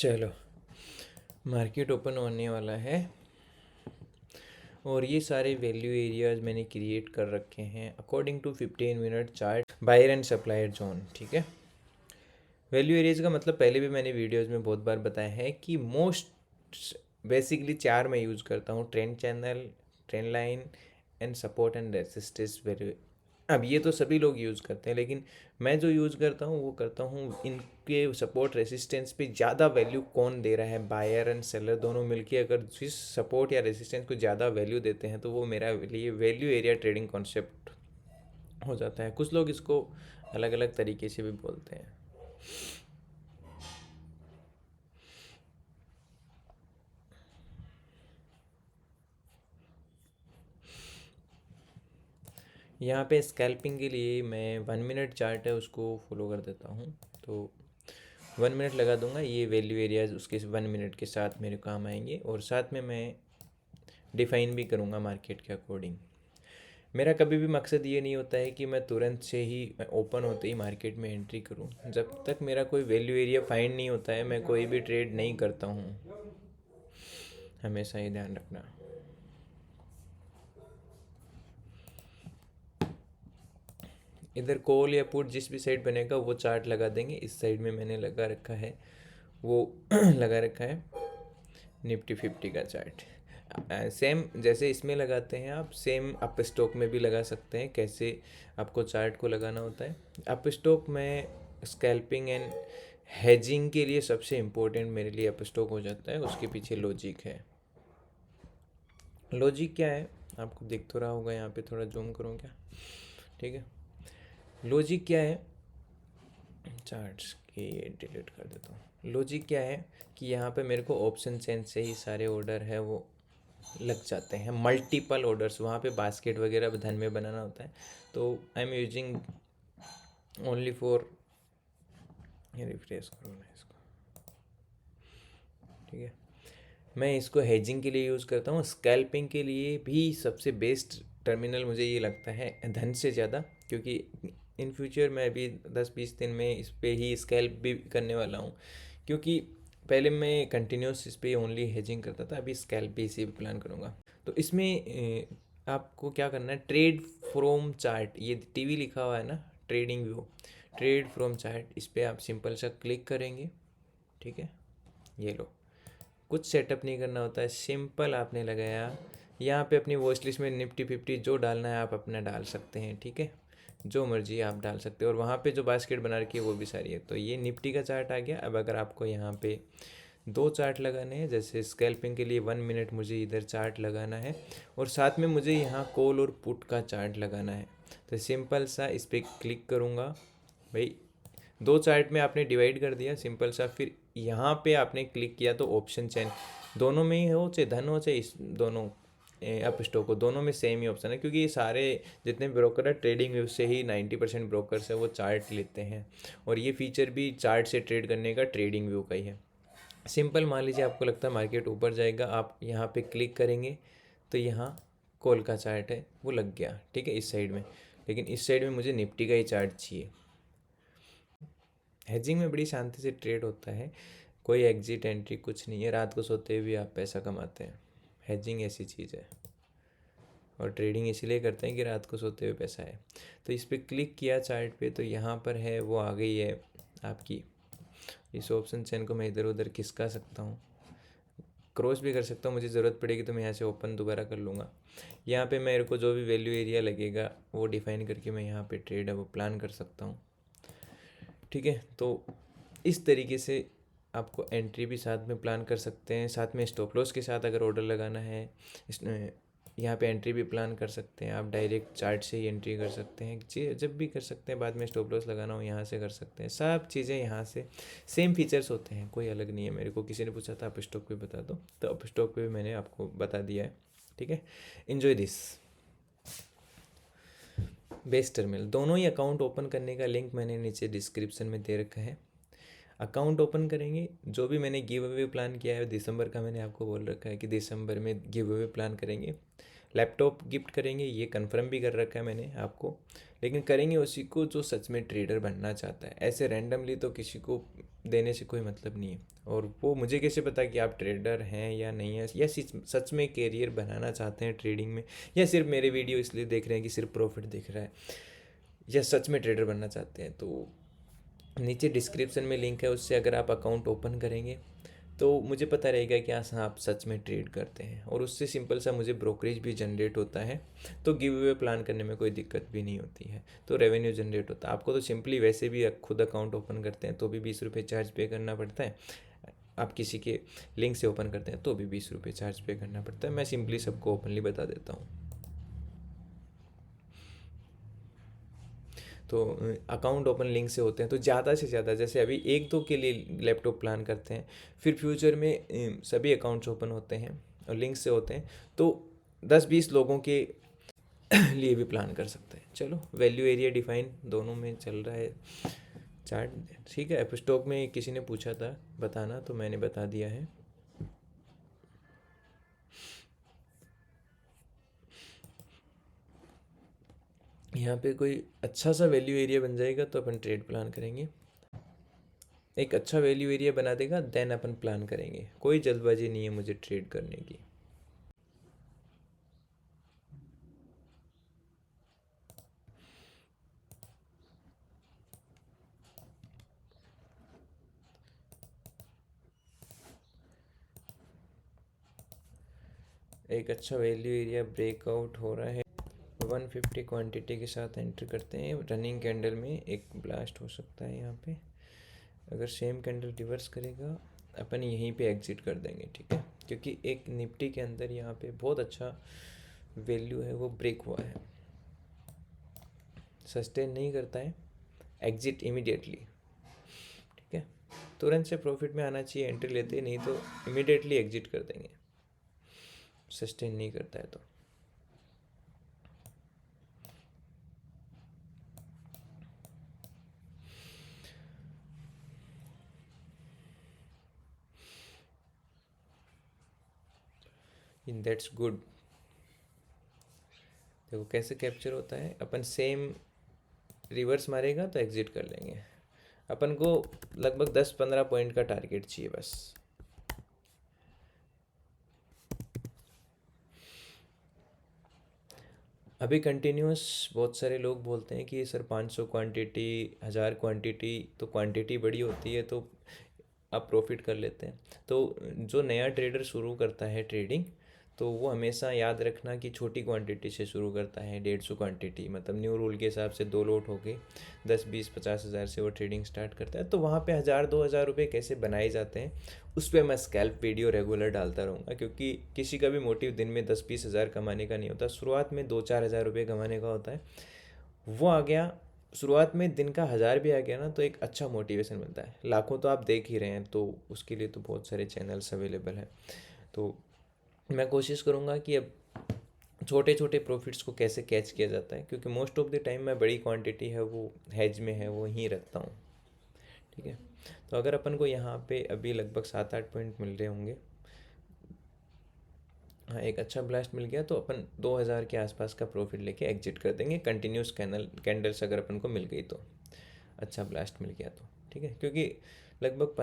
चलो, market open होने वाला है और ये सारे वैल्यू एरियाज मैंने क्रिएट कर रखे हैं according to 15 minute chart buyer and supplier zone. ठीक है, वैल्यू एरियाज का मतलब पहले भी मैंने वीडियोस में बहुत बार बताया है कि मोस्ट बेसिकली चार मैं यूज़ करता हूँ: trend channel, trend line and support and resistance value. अब ये तो सभी लोग यूज़ करते हैं, लेकिन मैं जो यूज़ करता हूँ वो करता हूँ इनके सपोर्ट रेसिस्टेंस पे ज़्यादा वैल्यू कौन दे रहा है, बायर एंड सेलर दोनों मिलके अगर जिस सपोर्ट या रेसिस्टेंस को ज़्यादा वैल्यू देते हैं तो वो मेरा लिए वैल्यू एरिया ट्रेडिंग कॉन्सेप्ट हो जाता है। कुछ लोग इसको अलग अलग तरीके से भी बोलते हैं। यहाँ पे स्कैल्पिंग के लिए मैं 1 मिनट चार्ट है उसको फॉलो कर देता हूँ, तो 1 मिनट लगा दूंगा। ये वैल्यू एरियाज उसके 1 मिनट के साथ मेरे काम आएंगे और साथ में मैं डिफ़ाइन भी करूँगा मार्केट के अकॉर्डिंग। मेरा कभी भी मकसद ये नहीं होता है कि मैं तुरंत से ही ओपन होते ही मार्केट में एंट्री करूँ। जब तक मेरा कोई वैल्यू एरिया फाइंड नहीं होता है मैं कोई भी ट्रेड नहीं करता हूँ, हमेशा ये ध्यान रखना। इधर कॉल या पुट जिस भी साइड बनेगा वो चार्ट लगा देंगे। इस साइड में मैंने लगा रखा है वो लगा रखा है निफ्टी 50 का चार्ट। सेम जैसे इसमें लगाते हैं आप, सेम अप स्टॉक में भी लगा सकते हैं। कैसे आपको चार्ट को लगाना होता है अप स्टॉक में, स्कैल्पिंग एंड हेजिंग के लिए सबसे इम्पोर्टेंट मेरे लिए अप स्टॉक हो जाता है। उसके पीछे लॉजिक है। लॉजिक क्या है आपको दिख तो रहा होगा, यहाँ पे थोड़ा जूम करूँ क्या? ठीक है, लॉजिक क्या है, चार्ट्स के डिलीट कर देता हूँ। लॉजिक क्या है कि यहाँ पे मेरे को ऑप्शन चेन से ही सारे ऑर्डर है वो लग जाते हैं, मल्टीपल ऑर्डर्स। वहाँ पे बास्केट वगैरह धन में बनाना होता है, तो I am using only for, refresh करो ना इसको। ठीक है, मैं इसको हेजिंग के लिए यूज़ करता हूँ। स्कैल्पिंग के लिए भी सबसे बेस्ट टर्मिनल मुझे ये लगता है धन से ज़्यादा, क्योंकि इन फ्यूचर मैं अभी 10-20 दिन में इस पे ही स्कैल्प भी करने वाला हूँ। क्योंकि पहले मैं कंटिन्यूस इस पे ओनली हेजिंग करता था, अभी स्कैल्प भी इसी पे प्लान करूँगा। तो इसमें आपको क्या करना है, ट्रेड फ्रॉम चार्ट, ये टीवी लिखा हुआ है ना, trading view, trade from chart, इस पर आप सिंपल सा क्लिक करेंगे। ठीक है, ये लो, कुछ सेटअप नहीं करना होता है, सिंपल आपने लगाया। यहाँ पे अपनी वॉच लिस्ट में निफ्टी 50 जो डालना है आप अपना डाल सकते हैं। ठीक है, जो मर्जी आप डाल सकते हो, और वहाँ पे जो बास्केट बना रखी है वो भी सारी है। तो ये निफ्टी का चार्ट आ गया। अब अगर आपको यहाँ पे दो चार्ट लगाने हैं, जैसे स्कैल्पिंग के लिए 1 मिनट मुझे इधर चार्ट लगाना है और साथ में मुझे यहाँ कॉल और पुट का चार्ट लगाना है, तो सिंपल सा इस पर क्लिक करूँगा। भाई दो चार्ट में आपने डिवाइड कर दिया सिंपल सा, फिर यहाँ पे आपने क्लिक किया तो ऑप्शन चेन दोनों में ही हो, चाहे धन हो चाहे इस दोनों अप स्टॉक हो, दोनों में सेम ही ऑप्शन है। क्योंकि ये सारे जितने ब्रोकर है ट्रेडिंग व्यू से ही 90% ब्रोकर्स है वो चार्ट लेते हैं, और ये फीचर भी चार्ट से ट्रेड करने का ट्रेडिंग व्यू का ही है। सिंपल, मान लीजिए आपको लगता है मार्केट ऊपर जाएगा, आप यहाँ पे क्लिक करेंगे तो यहाँ कॉल का चार्ट है वो लग गया। ठीक है, इस साइड में, लेकिन इस साइड में मुझे निफ्टी का ही चार्ट चाहिए। हेजिंग में बड़ी शांति से ट्रेड होता है, कोई एग्जिट एंट्री कुछ नहीं है, रात को सोते हुए आप पैसा कमाते हैं। हेजिंग ऐसी चीज़ है, और ट्रेडिंग इसलिए करते हैं कि रात को सोते हुए पैसा है। तो इस पर क्लिक किया चार्ट पे, तो यहाँ पर है वो आ गई है आपकी। इस ऑप्शन चेन को मैं इधर उधर खिसका सकता हूँ, क्रॉस भी कर सकता हूँ, मुझे ज़रूरत पड़ेगी तो मैं यहाँ से ओपन दोबारा कर लूँगा। यहाँ पे मेरे को जो भी वैल्यू एरिया लगेगा वो डिफाइन करके मैं यहाँ पे ट्रेड है वो प्लान कर सकता हूँ। ठीक है, तो इस तरीके से आपको एंट्री भी साथ में प्लान कर सकते हैं, साथ में स्टॉप लॉस के साथ अगर ऑर्डर लगाना है यहाँ पे एंट्री भी प्लान कर सकते हैं। आप डायरेक्ट चार्ट से ही एंट्री कर सकते हैं, जब भी कर सकते हैं। बाद में स्टॉप लॉस लगाना हो यहाँ से कर सकते हैं। सब चीज़ें यहाँ से सेम फीचर्स होते हैं, कोई अलग नहीं है। मेरे को किसी ने पूछा था अप स्टॉक पे बता दो, तो अप स्टॉक पे भी मैंने आपको बता दिया है। ठीक है, इन्जॉय दिस। बेस्ट टर्मिनल, दोनों ही अकाउंट ओपन करने का लिंक मैंने नीचे डिस्क्रिप्शन में दे रखा है। अकाउंट ओपन करेंगे, जो भी मैंने गिव अवे प्लान किया है दिसंबर का, मैंने आपको बोल रखा है कि दिसंबर में गिव अवे प्लान करेंगे। लैपटॉप गिफ्ट करेंगे, ये कंफर्म भी कर रखा है मैंने आपको, लेकिन करेंगे उसी को जो सच में ट्रेडर बनना चाहता है। ऐसे रैंडमली तो किसी को देने से कोई मतलब नहीं है। और वो मुझे कैसे पता कि आप ट्रेडर हैं या नहीं है, या सच में कैरियर बनाना चाहते हैं ट्रेडिंग में, या सिर्फ मेरे वीडियो इसलिए देख रहे हैं कि सिर्फ प्रॉफिट दिख रहा है, या सच में ट्रेडर बनना चाहते हैं। तो नीचे डिस्क्रिप्शन में लिंक है, उससे अगर आप अकाउंट ओपन करेंगे तो मुझे पता रहेगा कि हाँ आप सच में ट्रेड करते हैं, और उससे सिंपल सा मुझे ब्रोकरेज भी जनरेट होता है। तो गिव अवे प्लान करने में कोई दिक्कत भी नहीं होती है, तो रेवेन्यू जनरेट होता है। आपको तो सिंपली वैसे भी खुद अकाउंट ओपन करते हैं तो भी 20 रुपये चार्ज पे करना पड़ता है, आप किसी के लिंक से ओपन करते हैं तो भी 20 रुपये चार्ज पे करना पड़ता है। मैं सिंपली सबको ओपनली बता देता हूँ। तो अकाउंट ओपन लिंक से होते हैं तो ज़्यादा से ज़्यादा, जैसे अभी एक दो के लिए लैपटॉप प्लान करते हैं, फिर फ्यूचर में सभी अकाउंट्स ओपन होते हैं और लिंक से होते हैं, तो 10-20 लोगों के लिए भी प्लान कर सकते हैं। चलो, वैल्यू एरिया डिफाइन दोनों में चल रहा है चार्ट, ठीक है। अब स्टॉक में किसी ने पूछा था बताना, तो मैंने बता दिया है। यहाँ पे कोई अच्छा सा वैल्यू एरिया बन जाएगा तो अपन ट्रेड प्लान करेंगे। एक अच्छा वैल्यू एरिया बना देगा देन अपन प्लान करेंगे। कोई जल्दबाजी नहीं है मुझे ट्रेड करने की। एक अच्छा वैल्यू एरिया ब्रेकआउट हो रहा है, 150 क्वांटिटी के साथ एंटर करते हैं। रनिंग कैंडल में एक ब्लास्ट हो सकता है यहाँ पे। अगर सेम कैंडल रिवर्स करेगा अपन यहीं पे एग्जिट कर देंगे, ठीक है, क्योंकि एक निफ्टी के अंदर यहाँ पे बहुत अच्छा वैल्यू है वो ब्रेक हुआ है। सस्टेन नहीं करता है, एग्जिट इमीडिएटली, ठीक है। तुरंत से प्रॉफिट में आना चाहिए एंट्री लेते, नहीं तो इमीडिएटली एग्जिट कर देंगे, सस्टेन नहीं करता है तो। In that's good. देखो कैसे कैप्चर होता है, अपन सेम रिवर्स मारेगा तो एग्जिट कर लेंगे। अपन को लगभग 10-15 पॉइंट का टारगेट चाहिए बस। अभी कंटिन्यूस बहुत सारे लोग बोलते हैं कि सर 500 क्वांटिटी, 1000 क्वांटिटी, तो क्वांटिटी बड़ी होती है तो आप प्रॉफिट कर लेते हैं। तो जो नया ट्रेडर शुरू करता है ट्रेडिंग, तो वो हमेशा याद रखना कि छोटी क्वांटिटी से शुरू करता है। 150 क्वांटिटी मतलब न्यू रूल के हिसाब से 2 लोट हो गए, 10-20-50 हज़ार से वो ट्रेडिंग स्टार्ट करता है। तो वहाँ पे 1000-2000 रुपये कैसे बनाए जाते हैं उस पर मैं स्कैल्प वीडियो रेगुलर डालता रहूँगा, क्योंकि किसी का भी मोटिव दिन में 10-20 हज़ार कमाने का नहीं होता। शुरुआत में 2-4 हज़ार रुपये कमाने का होता है। वो आ गया, शुरुआत में दिन का 1000 भी आ गया ना तो एक अच्छा मोटिवेशन मिलता है। लाखों तो आप देख ही रहे हैं, तो उसके लिए तो बहुत सारे चैनल्स अवेलेबल हैं। तो मैं कोशिश करूँगा कि अब छोटे छोटे प्रॉफिट्स को कैसे कैच किया जाता है, क्योंकि मोस्ट ऑफ द टाइम मैं बड़ी क्वांटिटी है वो हेज में है वो ही रखता हूँ, ठीक है। तो अगर अपन को यहाँ पे अभी लगभग 7-8 पॉइंट मिल रहे होंगे, हाँ एक अच्छा ब्लास्ट मिल गया तो अपन 2000 के आसपास का प्रॉफिट लेके एग्जिट कर देंगे। कंटिन्यूस कैंडल्स अगर अपन को मिल गई तो, अच्छा ब्लास्ट मिल गया तो, ठीक है। क्योंकि लगभग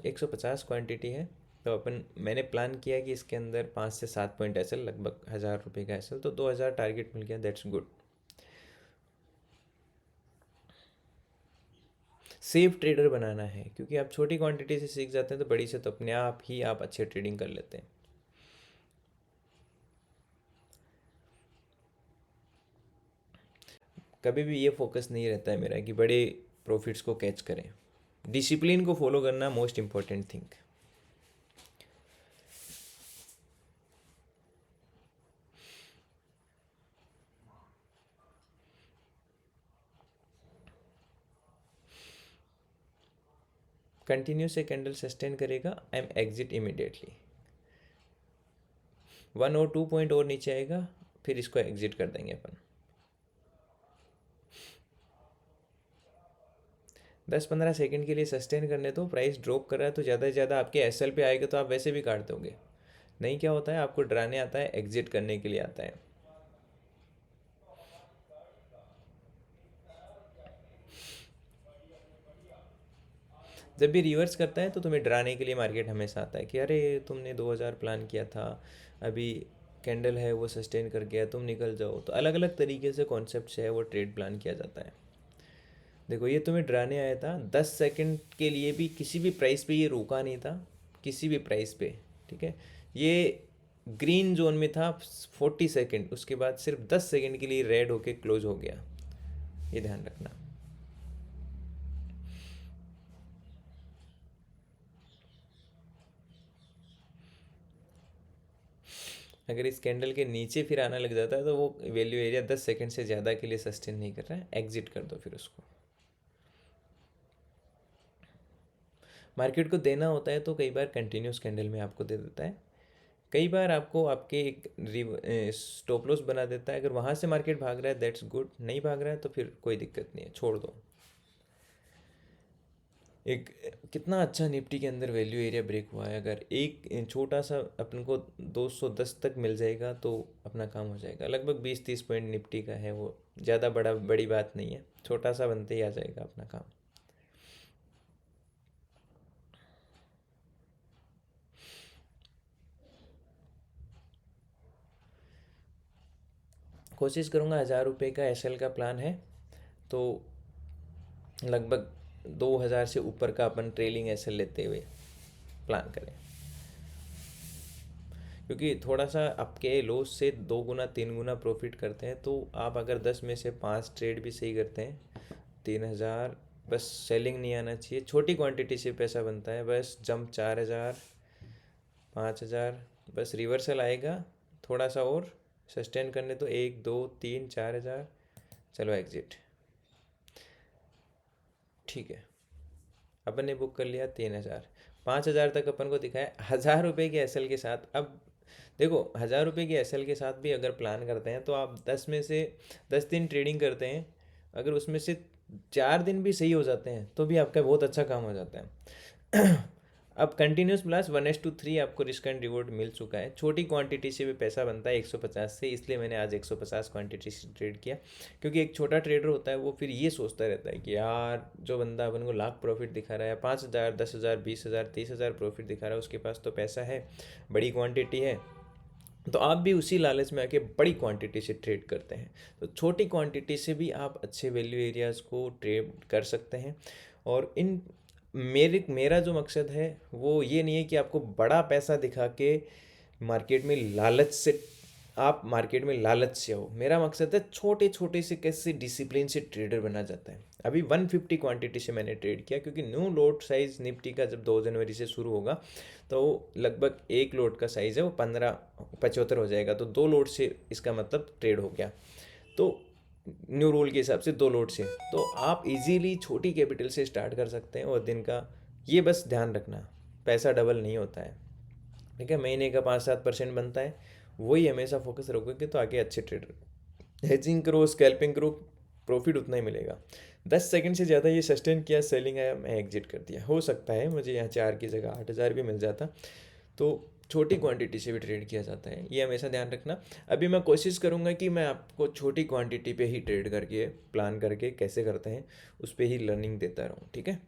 150 क्वांटिटी है, तो अपन मैंने प्लान किया कि इसके अंदर 5 से 7 पॉइंट एस एल, लगभग 1000 रुपये का एस एल, तो 2000 टारगेट मिल गया, दैट्स गुड। सेफ ट्रेडर बनाना है, क्योंकि आप छोटी क्वांटिटी से सीख जाते हैं तो बड़ी से तो अपने आप ही आप अच्छे ट्रेडिंग कर लेते हैं। कभी भी ये फोकस नहीं रहता है मेरा कि बड़े प्रॉफिट्स को कैच करें। डिसिप्लिन को फॉलो करना मोस्ट इम्पॉर्टेंट थिंग। कंटिन्यू से कैंडल सस्टेन करेगा, आई एम एग्जिट इमिडिएटली। 1 और 2 पॉइंट और नीचे आएगा, फिर इसको एग्जिट कर देंगे अपन। 10-15 सेकंड के लिए सस्टेन करने दो। प्राइस ड्रॉप कर रहा है तो ज़्यादा से ज़्यादा आपके एस एल पे आएगा तो आप वैसे भी काट दोगे। नहीं क्या होता है, आपको डराने आता है, एग्जिट करने के लिए आता है। जब भी रिवर्स करता है तो तुम्हें डराने के लिए मार्केट हमेशा आता है कि अरे तुमने 2000 प्लान किया था, अभी कैंडल है वो सस्टेन कर गया, तुम निकल जाओ। तो अलग अलग तरीके से कॉन्सेप्ट से है वो ट्रेड प्लान किया जाता है। देखो ये तुम्हें डराने आया था, 10 सेकंड के लिए भी किसी भी प्राइस पे ये रुका नहीं था, किसी भी प्राइस पे। ठीक है, ये ग्रीन जोन में था 40 सेकंड, उसके बाद सिर्फ 10 सेकंड के लिए रेड होके क्लोज हो गया, ये ध्यान रखना। अगर इस कैंडल के नीचे फिर आना लग जाता है तो वो वैल्यू एरिया 10 सेकंड से ज़्यादा के लिए सस्टेन नहीं कर रहा है, एग्जिट कर दो फिर उसको। मार्केट को देना होता है तो कई बार कंटिन्यूस कैंडल में आपको दे देता है, कई बार आपको आपके एक स्टॉप लॉस बना देता है। अगर वहाँ से मार्केट भाग रहा है दैट्स गुड, नहीं भाग रहा है तो फिर कोई दिक्कत नहीं है, छोड़ दो। एक कितना अच्छा निफ्टी के अंदर वैल्यू एरिया ब्रेक हुआ है, अगर एक छोटा सा अपन को 210 तक मिल जाएगा तो अपना काम हो जाएगा। लगभग 20-30 पॉइंट निफ्टी का है, वो ज़्यादा बड़ी बात नहीं है, छोटा सा बनते ही आ जाएगा अपना काम। कोशिश करूँगा, 1000 रुपये का एसएल का प्लान है तो लगभग 2000 से ऊपर का अपन ट्रेलिंग एसएल लेते हुए प्लान करें, क्योंकि थोड़ा सा आपके लॉस से 2 गुना 3 गुना प्रॉफिट करते हैं। तो आप अगर 10 में से 5 ट्रेड भी सही करते हैं, 3000, बस सेलिंग नहीं आना चाहिए, छोटी क्वांटिटी से पैसा बनता है, बस जंप 4000 5000, बस रिवर्सल आएगा थोड़ा सा और सस्टेन करने तो 1 2 3 4000, चलो एग्जिट। ठीक है, अपन ने बुक कर लिया 3000, 5000 तक अपन को दिखाया 1000 रुपये के एसएल के साथ। अब देखो 1000 रुपये के एसएल के साथ भी अगर प्लान करते हैं तो आप 10 दिन ट्रेडिंग करते हैं, अगर उसमें से 4 दिन भी सही हो जाते हैं तो भी आपका बहुत अच्छा काम हो जाता है। अब कंटिन्यूस प्लस 1:3 आपको रिस्क एंड रिवॉर्ड मिल चुका है, छोटी क्वांटिटी से भी पैसा बनता है 150 से, इसलिए मैंने आज 150 क्वांटिटी से ट्रेड किया। क्योंकि एक छोटा ट्रेडर होता है वो फिर ये सोचता रहता है कि यार जो बंदा अपन को लाख प्रॉफिट दिखा रहा है, 5000 10,000 20,000 30,000 प्रॉफिट दिखा रहा है, उसके पास तो पैसा है, बड़ी क्वांटिटी है, तो आप भी उसी लालच में आके बड़ी क्वांटिटी से ट्रेड करते हैं। तो छोटी क्वांटिटी से भी आप अच्छे वैल्यू एरियाज़ को ट्रेड कर सकते हैं। और इन मेरा जो मकसद है वो ये नहीं है कि आपको बड़ा पैसा दिखा के मार्केट में लालच से आप मार्केट में लालच से हो। मेरा मकसद है छोटे छोटे से कैसे डिसिप्लिन से ट्रेडर बना जाता है। अभी 150 क्वांटिटी से मैंने ट्रेड किया, क्योंकि न्यू लोट साइज निफ्टी का जब 2 जनवरी से शुरू होगा तो लगभग एक लोट का साइज़ है वो 1575 हो जाएगा, तो 2 लोट से इसका मतलब ट्रेड हो गया। तो न्यू रूल के हिसाब से 2 लोट से तो आप इजीली छोटी कैपिटल से स्टार्ट कर सकते हैं। और दिन का ये बस ध्यान रखना, पैसा डबल नहीं होता है। ठीक है, महीने का 5-7% बनता है, वही हमेशा फोकस रखोगे तो आगे अच्छे ट्रेडर। हेजिंग करो, स्कैल्पिंग करो, प्रॉफिट उतना ही मिलेगा। 10 सेकंड से ज़्यादा ये सस्टेन किया, सेलिंग आया, मैं एग्जिट कर दिया। हो सकता है मुझे यहाँ 4 की जगह 8,000 भी मिल जाता। तो छोटी क्वांटिटी से भी ट्रेड किया जाता है, ये हमेशा ध्यान रखना। अभी मैं कोशिश करूँगा कि मैं आपको छोटी क्वांटिटी पे ही ट्रेड करके प्लान करके कैसे करते हैं उस पर ही लर्निंग देता रहूँ। ठीक है,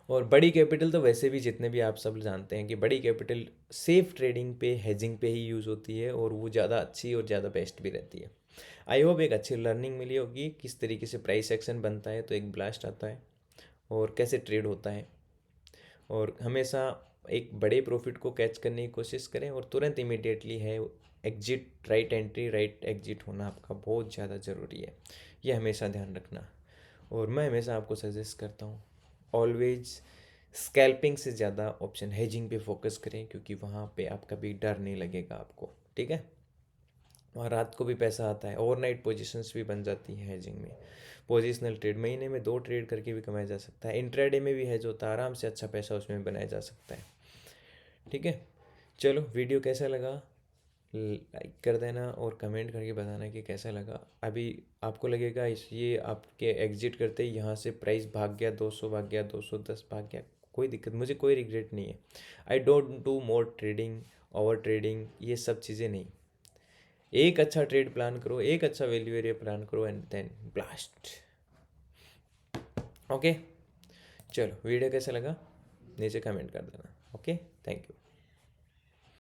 और बड़ी कैपिटल तो वैसे भी जितने भी आप सब जानते हैं कि बड़ी कैपिटल सेफ ट्रेडिंग पे, हेजिंग पे ही यूज़ होती है, और वो ज़्यादा अच्छी और ज़्यादा बेस्ट भी रहती है। आई होप एक अच्छी लर्निंग मिली होगी किस तरीके से प्राइस एक्शन बनता है तो एक ब्लास्ट आता है और कैसे ट्रेड होता है। और हमेशा एक बड़े प्रॉफिट को कैच करने की कोशिश करें, और तुरंत इमीडिएटली है exit, right entry right exit होना आपका बहुत ज़्यादा ज़रूरी है, ये हमेशा ध्यान रखना। और मैं हमेशा आपको सजेस्ट करता हूँ ऑलवेज स्कैल्पिंग से ज़्यादा ऑप्शन हेजिंग पे फोकस करें, क्योंकि वहाँ पे आपका भी डर नहीं लगेगा आपको। ठीक है, और रात को भी पैसा आता है, ओवरनाइट पोजीशंस भी बन जाती हैं हेजिंग में। पोजिशनल ट्रेड महीने में 2 ट्रेड करके भी कमाया जा सकता है, इंट्राडे में भी है जो होता है, आराम से अच्छा पैसा उसमें बनाया जा सकता है। ठीक है, चलो वीडियो कैसा लगा लाइक कर देना और कमेंट करके बताना कि कैसा लगा। अभी आपको लगेगा इस ये आपके एग्जिट करते ही यहाँ से प्राइस भाग गया, 200 भाग गया, 210 भाग गया, कोई दिक्कत, मुझे कोई रिग्रेट नहीं है। I don't do more trading, over trading, ये सब चीज़ें नहीं। एक अच्छा ट्रेड प्लान करो, एक अच्छा वैल्यू एरिया प्लान करो, एंड देन ब्लास्ट। ओके, चलो वीडियो कैसा लगा नीचे कमेंट कर देना। Okay, thank you.